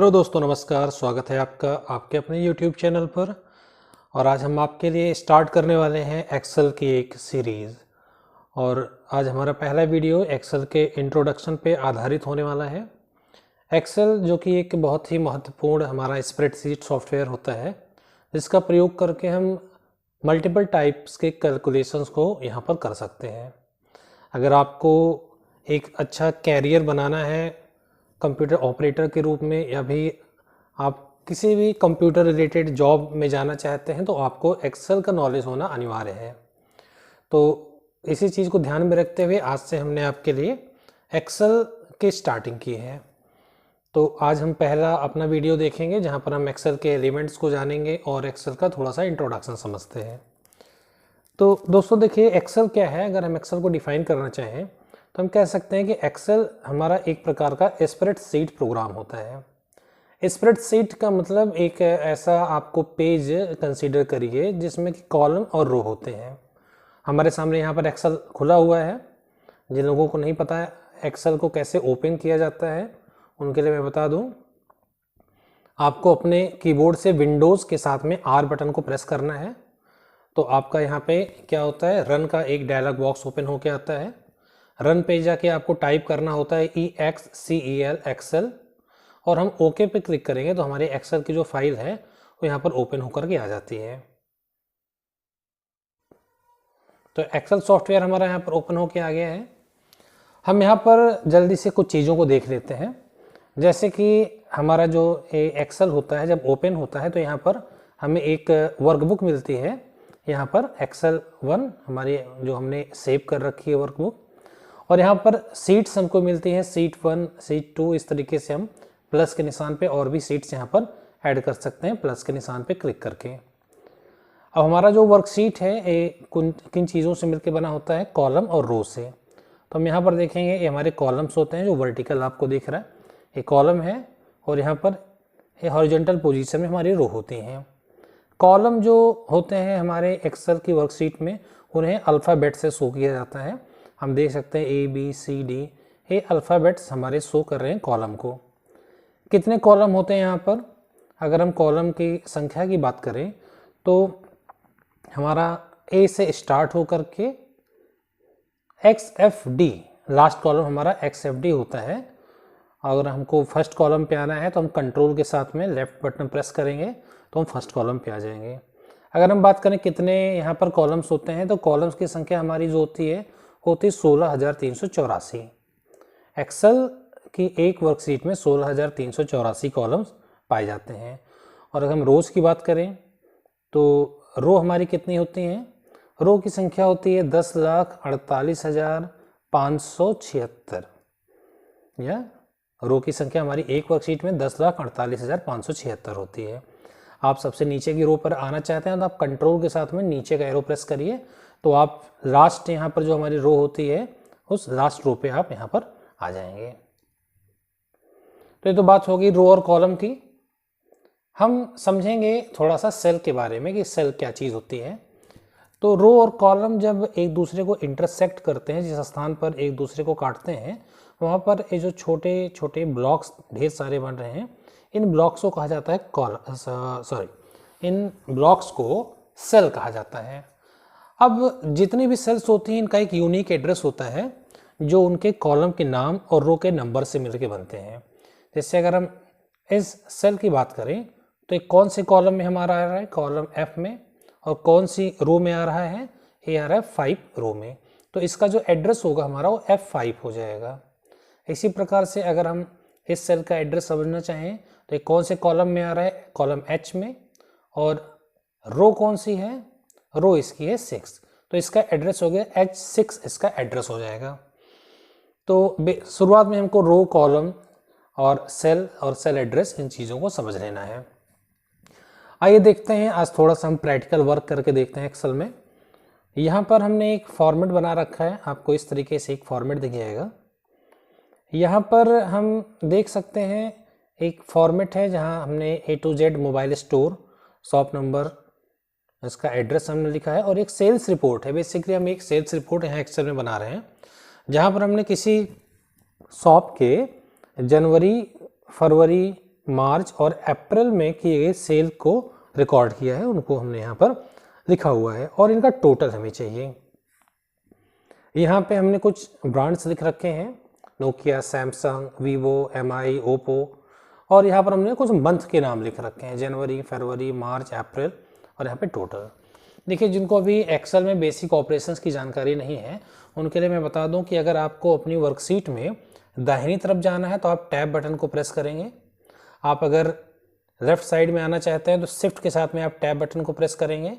Hello दोस्तों, नमस्कार। स्वागत है आपका आपके अपने YouTube चैनल पर। और आज हम आपके लिए स्टार्ट करने वाले हैं एक्सेल की एक सीरीज़। और आज हमारा पहला वीडियो एक्सेल के इंट्रोडक्शन पे आधारित होने वाला है। एक्सेल जो कि एक बहुत ही महत्वपूर्ण हमारा स्प्रेडशीट सॉफ्टवेयर होता है, जिसका प्रयोग करके हम मल्टीपल टाइप्स के कैलकुलेशंस को यहाँ पर कर सकते हैं। अगर आपको एक अच्छा कैरियर बनाना है कंप्यूटर ऑपरेटर के रूप में, या भी आप किसी भी कंप्यूटर रिलेटेड जॉब में जाना चाहते हैं, तो आपको एक्सेल का नॉलेज होना अनिवार्य है। तो इसी चीज़ को ध्यान में रखते हुए आज से हमने आपके लिए एक्सेल की स्टार्टिंग की है। तो आज हम पहला अपना वीडियो देखेंगे जहां पर हम एक्सेल के एलिमेंट्स को जानेंगे और एक्सेल का थोड़ा सा इंट्रोडक्शन समझते हैं। तो दोस्तों देखिए, एक्सेल क्या है। अगर हम एक्सेल को डिफाइन करना चाहें तो हम कह सकते हैं कि एक्सेल हमारा एक प्रकार का स्प्रेडशीट प्रोग्राम होता है। स्प्रेडशीट का मतलब एक ऐसा आपको पेज कंसीडर करिए जिसमें कि कॉलम और रो होते हैं। हमारे सामने यहाँ पर एक्सेल खुला हुआ है। जिन लोगों को नहीं पता है एक्सेल को कैसे ओपन किया जाता है, उनके लिए मैं बता दूं, आपको अपने कीबोर्ड से विंडोज़ के साथ में R बटन को प्रेस करना है। तो आपका यहाँ पे क्या होता है, रन का एक डायलॉग बॉक्स ओपन होके आता है। रन पे जाके आपको टाइप करना होता है EXCEL एक्सेल, और हम ओके पे क्लिक करेंगे तो हमारे एक्सेल की जो फाइल है वो यहाँ पर ओपन होकर के आ जाती है। तो एक्सेल सॉफ्टवेयर हमारा यहाँ पर ओपन होके आ गया है। हम यहाँ पर जल्दी से कुछ चीज़ों को देख लेते हैं। जैसे कि हमारा जो एक्सेल होता है जब ओपन होता है तो यहाँ पर हमें एक वर्कबुक मिलती है। यहाँ पर एक्सेल 1 हमारी जो हमने सेव कर रखी है वर्कबुक, और यहाँ पर सीट्स हमको मिलती हैं, सीट 1 सीट 2, इस तरीके से हम प्लस के निशान पे और भी सीट्स यहाँ पर ऐड कर सकते हैं प्लस के निशान पे क्लिक करके। अब हमारा जो वर्कशीट है ये किन चीज़ों से मिलकर बना होता है, कॉलम और रो से। तो हम यहाँ पर देखेंगे ये हमारे कॉलम्स होते हैं, जो वर्टिकल आपको दिख रहा है ये कॉलम है, और यहाँ पर ये हॉरिजॉन्टल पोजीशन में हमारी रो होती हैं। कॉलम जो होते हैं हमारे एक्सेल की वर्कशीट में, उन्हें अल्फ़ाबेट से शो किया जाता है। हम देख सकते हैं ABCD, ये अल्फ़ाबेट्स हमारे शो कर रहे हैं कॉलम को। कितने कॉलम होते हैं यहाँ पर, अगर हम कॉलम की संख्या की बात करें तो हमारा A से स्टार्ट होकर के XFD, लास्ट कॉलम हमारा XFD होता है। अगर हमको फर्स्ट कॉलम पे आना है तो हम कंट्रोल के साथ में लेफ्ट बटन प्रेस करेंगे तो हम फर्स्ट कॉलम पे आ जाएंगे। अगर हम बात करें कितने यहाँ पर कॉलम्स होते हैं, तो कॉलम्स की संख्या हमारी जो होती है 16,384। एक्सेल की एक वर्कशीट में 16,384 कॉलम्स पाए जाते हैं। और अगर हम रोज़ की बात करें तो रो हमारी कितनी होती हैं, रो की संख्या होती है 10,48,576। या रो की संख्या हमारी एक वर्कशीट में 10,48,576 होती है। आप सबसे नीचे की रो पर आना चाहते हैं तो आप कंट्रोल के साथ में नीचे का एरो प्रेस करिए, तो आप लास्ट यहाँ पर जो हमारी रो होती है उस लास्ट रो पे आप यहाँ पर आ जाएंगे। तो ये तो बात होगी रो और कॉलम की। हम समझेंगे थोड़ा सा सेल के बारे में कि सेल क्या चीज़ होती है। तो रो और कॉलम जब एक दूसरे को इंटरसेक्ट करते हैं, जिस स्थान पर एक दूसरे को काटते हैं, वहाँ पर ये जो छोटे छोटे ब्लॉक्स ढेर सारे बन रहे हैं, इन ब्लॉक्स को कहा जाता है इन ब्लॉक्स को सेल कहा जाता है। अब जितनी भी सेल्स होती हैं इनका एक यूनिक एड्रेस होता है जो उनके कॉलम के नाम और रो के नंबर से मिलकर बनते हैं। जैसे अगर हम इस सेल की बात करें तो एक कौन से कॉलम में हमारा आ रहा है, कॉलम F में, और कौन सी रो में आ रहा है, ये आ रहा है 5 रो में। तो इसका जो एड्रेस होगा हमारा वो F5 हो जाएगा। इसी प्रकार से अगर हम इस सेल का एड्रेस समझना चाहें तो एक कौन से कॉलम में आ रहा है, कॉलम H में, और रो कौन सी है, रो इसकी है 6, तो इसका एड्रेस हो गया H6, इसका एड्रेस हो जाएगा। तो शुरुआत में हमको रो, कॉलम और सेल एड्रेस, इन चीज़ों को समझ लेना है। आइए देखते हैं, आज थोड़ा सा हम प्रैक्टिकल वर्क करके देखते हैं एक्सेल में। यहाँ पर हमने एक फॉर्मेट बना रखा है, आपको इस तरीके से एक फॉर्मेट दिख जाएगा। यहाँ पर हम देख सकते हैं एक फॉर्मेट है जहाँ हमने A to Z mobile store, shop number, इसका एड्रेस हमने लिखा है, और एक सेल्स रिपोर्ट है। बेसिकली हम एक सेल्स रिपोर्ट यहाँ एक्सेल में बना रहे हैं, जहाँ पर हमने किसी शॉप के जनवरी, फरवरी, मार्च और अप्रैल में किए गए सेल को रिकॉर्ड किया है, उनको हमने यहाँ पर लिखा हुआ है और इनका टोटल हमें चाहिए। यहाँ पे हमने कुछ ब्रांड्स लिख रखे हैं, Nokia, Samsung, Vivo, MI, Oppo, और यहाँ पर हमने कुछ मंथ के नाम लिख रखे हैं, जनवरी, फरवरी, मार्च, अप्रैल, और यहाँ पे टोटल। देखिए, जिनको अभी एक्सेल में बेसिक ऑपरेशंस की जानकारी नहीं है उनके लिए मैं बता दूं कि अगर आपको अपनी वर्कशीट में दाहिनी तरफ जाना है तो आप टैब बटन को प्रेस करेंगे। आप अगर लेफ्ट साइड में आना चाहते हैं तो शिफ्ट के साथ में आप टैब बटन को प्रेस करेंगे।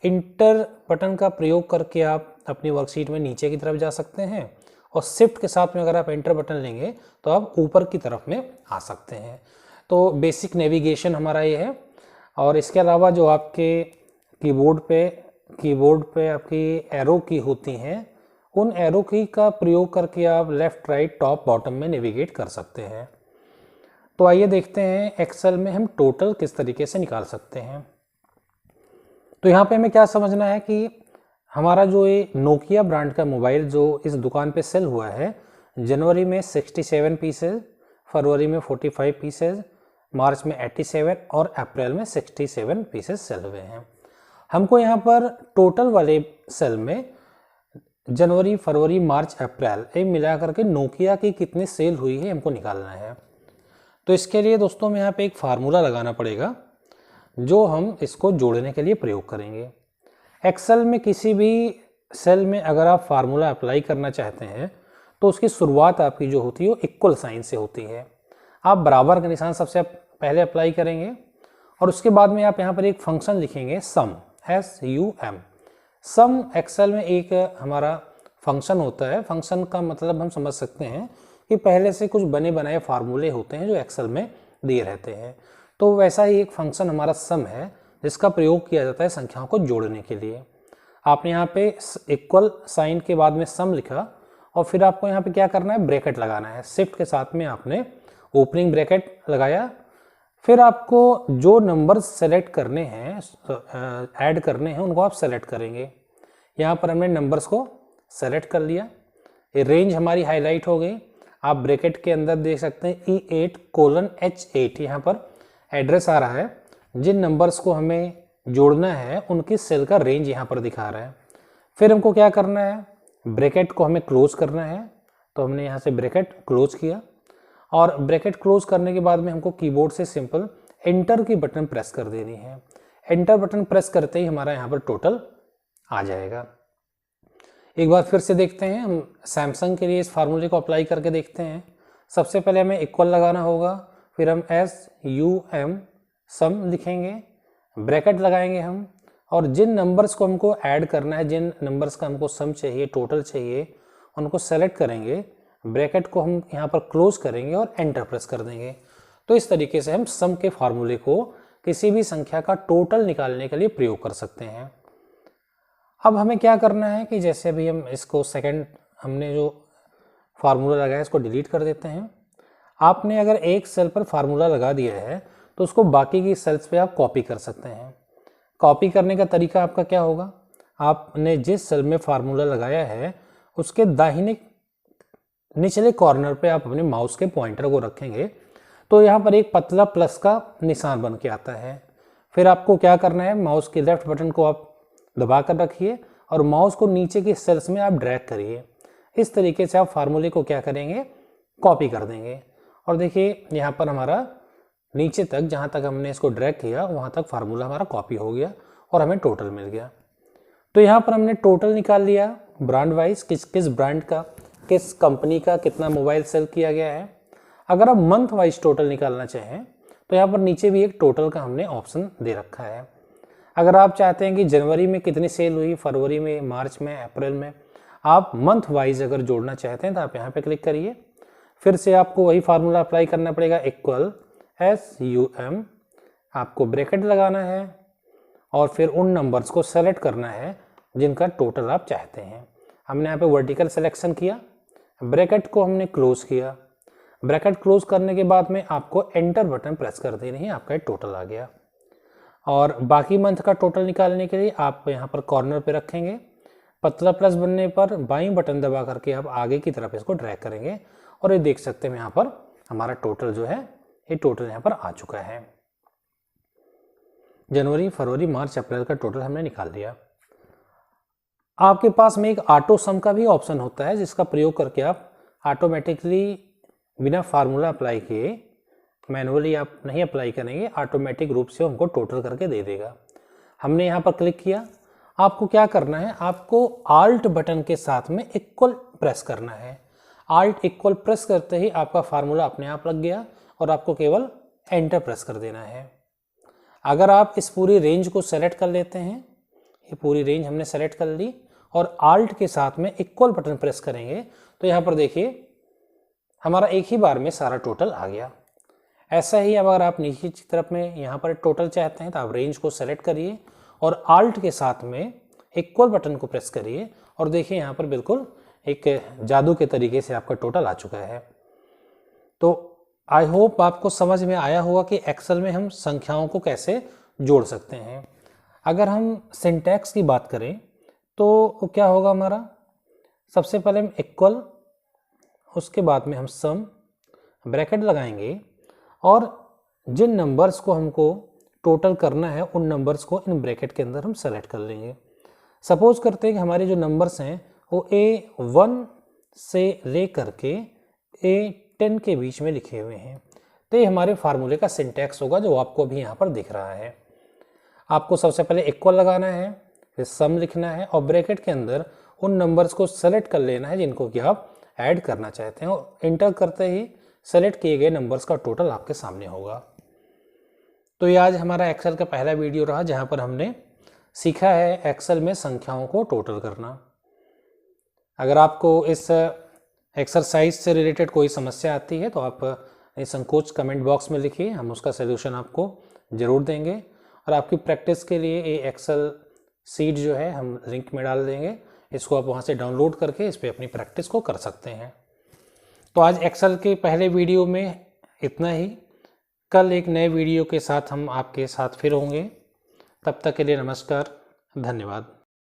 इंटर बटन का प्रयोग करके आप अपनी वर्कशीट में नीचे की तरफ जा सकते हैं, और शिफ्ट के साथ में अगर आप एंटर बटन लेंगे तो आप ऊपर की तरफ में आ सकते हैं। तो बेसिक नेविगेशन हमारा ये है। और इसके अलावा जो आपके कीबोर्ड पे आपकी एरो की होती हैं, उन एरो की का प्रयोग करके आप लेफ्ट, राइट, टॉप, बॉटम में नेविगेट कर सकते हैं। तो आइए देखते हैं एक्सेल में हम टोटल किस तरीके से निकाल सकते हैं। तो यहाँ पे हमें क्या समझना है कि हमारा जो ये नोकिया ब्रांड का मोबाइल जो इस दुकान पे सेल हुआ है, जनवरी में 67 पीसेज, फरवरी में 45 पीसेज, मार्च में 87 और अप्रैल में 67 पीसेज सेल हुए हैं। हमको यहाँ पर टोटल वाले सेल में जनवरी, फरवरी, मार्च, अप्रैल ये मिला करके नोकिया की कितनी सेल हुई है हमको निकालना है। तो इसके लिए दोस्तों में यहाँ पे एक फार्मूला लगाना पड़ेगा जो हम इसको जोड़ने के लिए प्रयोग करेंगे। एक्सेल में किसी भी सेल में अगर आप फार्मूला अप्लाई करना चाहते हैं तो उसकी शुरुआत आपकी जो होती है वो इक्वल साइन से होती है। आप बराबर का निशान सबसे पहले अप्लाई करेंगे और उसके बाद में आप यहाँ पर एक फंक्शन लिखेंगे सम, SUM। सम एक्सेल में एक हमारा फंक्शन होता है। फंक्शन का मतलब हम समझ सकते हैं कि पहले से कुछ बने बनाए फार्मूले होते हैं जो एक्सेल में दिए रहते हैं। तो वैसा ही एक फंक्शन हमारा सम है जिसका प्रयोग किया जाता है संख्याओं को जोड़ने के लिए। आपने यहाँ पे इक्वल साइन के बाद में सम लिखा और फिर आपको यहाँ पे क्या करना है, ब्रैकेट लगाना है। शिफ्ट के साथ में आपने ओपनिंग ब्रैकेट लगाया। फिर आपको जो नंबर सेलेक्ट करने हैं, ऐड करने हैं, उनको आप सेलेक्ट करेंगे। यहाँ पर हमने नंबर्स को सेलेक्ट कर लिया। ये रेंज हमारी हाईलाइट हो गई। आप ब्रैकेट के अंदर देख सकते हैं E8:H8 यहाँ पर एड्रेस आ रहा है। जिन नंबर्स को हमें जोड़ना है उनकी सेल का रेंज यहाँ पर दिखा रहा है। फिर हमको क्या करना है, ब्रैकेट को हमें क्लोज करना है। तो हमने यहाँ से ब्रैकेट क्लोज किया और ब्रैकेट क्लोज करने के बाद में हमको कीबोर्ड से सिंपल एंटर की बटन प्रेस कर देनी है। एंटर बटन प्रेस करते ही हमारा यहाँ पर टोटल आ जाएगा। एक बार फिर से देखते हैं, हम सैमसंग के लिए इस फार्मूले को अप्लाई करके देखते हैं। सबसे पहले हमें इक्वल लगाना होगा, फिर हम SUM सम लिखेंगे, ब्रैकेट लगाएंगे हम, और जिन नंबर्स को हमको ऐड करना है, जिन नंबर्स का हमको सम चाहिए, टोटल चाहिए, उनको सेलेक्ट करेंगे। ब्रैकेट को हम यहाँ पर क्लोज करेंगे और एंटर प्रेस कर देंगे। तो इस तरीके से हम सम के फार्मूले को किसी भी संख्या का टोटल निकालने के लिए प्रयोग कर सकते हैं। अब हमें क्या करना है कि जैसे अभी हम इसको सेकंड हमने जो फार्मूला लगाया इसको डिलीट कर देते हैं। आपने अगर एक सेल पर फार्मूला लगा दिया है तो उसको बाकी की सेल्स पे आप कॉपी कर सकते हैं। कॉपी करने का तरीका आपका क्या होगा, आपने जिस सेल में फार्मूला लगाया है उसके दाहिने निचले कॉर्नर पे आप अपने माउस के पॉइंटर को रखेंगे तो यहाँ पर एक पतला प्लस का निशान बन के आता है। फिर आपको क्या करना है, माउस के लेफ्ट बटन को आप दबा कर रखिए और माउस को नीचे की सेल्स में आप ड्रैग करिए। इस तरीके से आप फार्मूले को क्या करेंगे, कॉपी कर देंगे। और देखिए यहाँ पर हमारा नीचे तक जहाँ तक हमने इसको ड्रैग किया वहाँ तक फार्मूला हमारा कॉपी हो गया और हमें टोटल मिल गया। तो यहाँ पर हमने टोटल निकाल लिया ब्रांड वाइज, किस ब्रांड का, किस कंपनी का कितना मोबाइल सेल किया गया है। अगर आप मंथ वाइज टोटल निकालना चाहें तो यहाँ पर नीचे भी एक टोटल का हमने ऑप्शन दे रखा है। अगर आप चाहते हैं कि जनवरी में कितनी सेल हुई, फरवरी में, मार्च में, अप्रैल में, आप मंथ वाइज अगर जोड़ना चाहते हैं तो आप यहाँ पे क्लिक करिए। फिर से आपको वही फार्मूला अप्लाई करना पड़ेगा, इक्वल SUM, आपको ब्रैकेट लगाना है और फिर उन नंबर्स को सेलेक्ट करना है जिनका टोटल आप चाहते हैं। हमने यहाँ पे वर्टिकल सिलेक्शन किया, ब्रैकेट को हमने क्लोज किया। ब्रैकेट क्लोज करने के बाद में आपको एंटर बटन प्रेस कर देनी है, आपका टोटल आ गया। और बाकी मंथ का टोटल निकालने के लिए आप यहाँ पर कॉर्नर पे रखेंगे, पतला प्लस बनने पर बाईं बटन दबा करके आप आगे की तरफ इसको ड्रैग करेंगे और ये देख सकते हैं यहाँ पर हमारा टोटल जो है ये टोटल यहाँ पर आ चुका है। जनवरी, फरवरी, मार्च, अप्रैल का टोटल हमने निकाल लिया। आपके पास में एक ऑटो सम का भी ऑप्शन होता है, जिसका प्रयोग करके आप ऑटोमेटिकली बिना फार्मूला अप्लाई किए, मैनुअली आप नहीं अप्लाई करेंगे, ऑटोमेटिक रूप से हमको टोटल करके दे देगा। हमने यहाँ पर क्लिक किया। आपको क्या करना है, आपको आल्ट बटन के साथ में इक्वल प्रेस करना है। आल्ट इक्वल प्रेस करते ही आपका फार्मूला अपने आप लग गया और आपको केवल एंटर प्रेस कर देना है। अगर आप इस पूरी रेंज को सेलेक्ट कर लेते हैं, ये पूरी रेंज हमने सेलेक्ट कर ली और आल्ट के साथ में इक्वल बटन प्रेस करेंगे तो यहाँ पर देखिए हमारा एक ही बार में सारा टोटल आ गया। ऐसा ही अगर आप नीचे की तरफ में यहाँ पर टोटल चाहते हैं तो आप रेंज को सेलेक्ट करिए और आल्ट के साथ में इक्वल बटन को प्रेस करिए और देखिए यहाँ पर बिल्कुल एक जादू के तरीके से आपका टोटल आ चुका है। तो आई होप आपको समझ में आया होगा कि एक्सेल में हम संख्याओं को कैसे जोड़ सकते हैं। अगर हम सिंटैक्स की बात करें तो क्या होगा हमारा, सबसे पहले हम इक्वल, उसके बाद में हम सम, ब्रैकेट लगाएंगे और जिन नंबर्स को हमको टोटल करना है उन नंबर्स को इन ब्रैकेट के अंदर हम सेलेक्ट कर लेंगे। सपोज करते हैं कि हमारे जो नंबर्स हैं वो A1 से ले करके A10 के बीच में लिखे हुए हैं, तो ये हमारे फार्मूले का सिंटैक्स होगा जो आपको अभी यहाँ पर दिख रहा है। आपको सबसे पहले इक्वल लगाना है, फिर सम लिखना है और ब्रैकेट के अंदर उन नंबर्स को सेलेक्ट कर लेना है जिनको कि आप ऐड करना चाहते हैं और इंटर करते ही सेलेक्ट किए गए नंबर्स का टोटल आपके सामने होगा। तो ये आज हमारा एक्सेल का पहला वीडियो रहा जहाँ पर हमने सीखा है एक्सेल में संख्याओं को टोटल करना। अगर आपको इस एक्सरसाइज से रिलेटेड कोई समस्या आती है तो आप संकोच कमेंट बॉक्स में लिखिए, हम उसका सलूशन आपको ज़रूर देंगे। और आपकी प्रैक्टिस के लिए ये एक्सेल सीट जो है हम लिंक में डाल देंगे, इसको आप वहाँ से डाउनलोड करके इस पर अपनी प्रैक्टिस को कर सकते हैं। तो आज एक्सेल के पहले वीडियो में इतना ही। कल एक नए वीडियो के साथ हम आपके साथ फिर होंगे। तब तक के लिए नमस्कार, धन्यवाद।